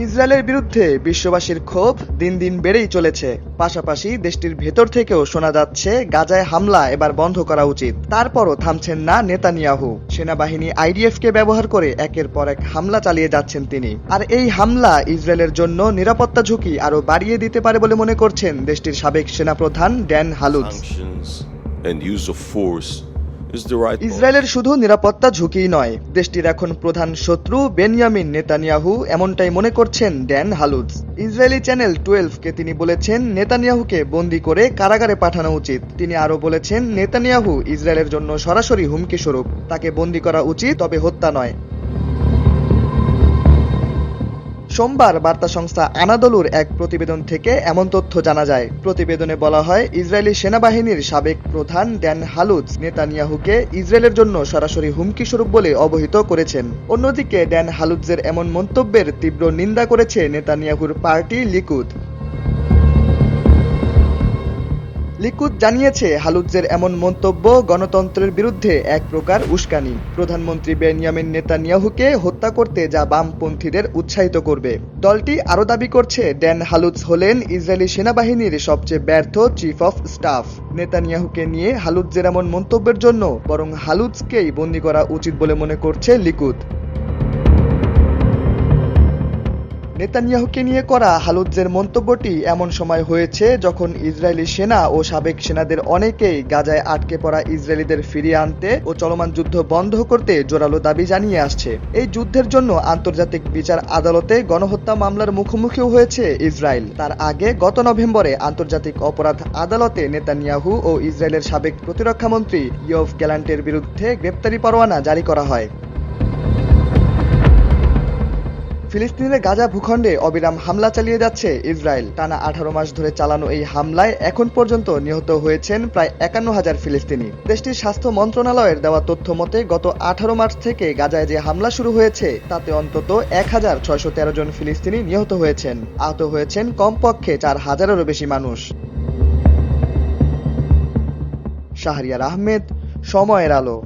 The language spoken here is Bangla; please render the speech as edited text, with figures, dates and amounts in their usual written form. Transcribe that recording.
ইসরায়েলের বিরুদ্ধে বিশ্ববাসীর ক্ষোভ দিন দিন বেড়েই চলেছে। পাশাপাশি দেশটির ভেতর থেকেও শোনা যাচ্ছে গাজায় হামলা এবার বন্ধ করা উচিত। তারপরও থামছেন না নেতানিয়াহু। সেনাবাহিনী আইডিএফকে ব্যবহার করে একের পর এক হামলা চালিয়ে যাচ্ছেন তিনি। আর এই হামলা ইসরায়েলের জন্য নিরাপত্তা ঝুঁকি আরও বাড়িয়ে দিতে পারে বলে মনে করছেন দেশটির সাবেক সেনাপ্রধান ড্যান হালুৎজ। ইসরায়েলের শুধু নিরাপত্তা ঝুঁকিই নয়, দেশটির এখন প্রধান শত্রু বেনিয়ামিন নেতানিয়াহু, এমনটাই মনে করছেন ড্যান হালুৎজ। ইসরায়েলি চ্যানেল 12কে তিনি বলেছেন নেতানিয়াহুকে বন্দী করে কারাগারে পাঠানো উচিত। তিনি আরও বলেছেন নেতানিয়াহু ইসরায়েলের জন্য সরাসরি হুমকি স্বরূপ, তাকে বন্দী করা উচিত, তবে হত্যা নয়। সোমবার বার্তা সংস্থা আনাদলুর এক প্রতিবেদন থেকে এমন তথ্য জানা যায়। প্রতিবেদনে বলা হয়, ইসরায়েলি সেনাবাহিনীর সাবেক প্রধান ড্যান হালুৎজ নেতানিয়াহুকে ইসরায়েলের জন্য সরাসরি হুমকি স্বরূপ বলে অবহিত করেছেন। অন্যদিকে ড্যান হালুৎজের এমন মন্তব্যের তীব্র নিন্দা করেছে নেতানিয়াহুর পার্টি লিকুদ। লিকুদ জানিয়েছে হালুৎজের এমন মন্তব্য গণতন্ত্রের বিরুদ্ধে এক প্রকার উস্কানি। প্রধানমন্ত্রী বেনিয়ামিন নেতানিয়াহুকে হত্যা করতে যা বামপন্থীদের উৎসাহিত করবে। দলটি আরও দাবি করছে ড্যান হালুৎজ হলেন ইসরায়েলি সেনাবাহিনীর সবচেয়ে ব্যর্থ চিফ অফ স্টাফ। নেতানিয়াহুকে নিয়ে হালুৎজের এমন মন্তব্যের জন্য বরং হালুৎজকেই বন্দী করা উচিত বলে মনে করছে লিকুদ। নেতানিয়াহুকে নিয়ে করা হালুৎজের মন্তব্যটি এমন সময় হয়েছে যখন ইসরায়েলি সেনা ও সাবেক সেনাদের অনেকেই গাজায় আটকে পড়া ইসরায়েলিদের ফিরিয়ে আনতে ও চলমান যুদ্ধ বন্ধ করতে জোরালো দাবি জানিয়ে আসছে। এই যুদ্ধের জন্য আন্তর্জাতিক বিচার আদালতে গণহত্যা মামলার মুখোমুখিও হয়েছে ইসরায়েল। তার আগে গত নভেম্বরে আন্তর্জাতিক অপরাধ আদালতে নেতানিয়াহু ও ইসরায়েলের সাবেক প্রতিরক্ষামন্ত্রী ইয়োভ গ্যালান্টের বিরুদ্ধে গ্রেপ্তারি পরোয়ানা জারি করা হয়। ফিলিস্তিনের গাজা ভূখণ্ডে অবিরাম হামলা চালিয়ে যাচ্ছে ইসরায়েল। টানা 18 মাস ধরে চালানো এই হামলায় এখন পর্যন্ত নিহত হয়েছেন প্রায় 51,000 ফিলিস্তিনি। দেশটির স্বাস্থ্য মন্ত্রণালয়ের দেওয়া তথ্য মতে গত 18 মার্চ থেকে গাজায় যে হামলা শুরু হয়েছে তাতে অন্তত 1,613 জন ফিলিস্তিনি নিহত হয়েছেন। আহত হয়েছেন কমপক্ষে 4,000-এরও বেশি মানুষ। শাহরিয়ার আহমেদ, সময়ের আলো।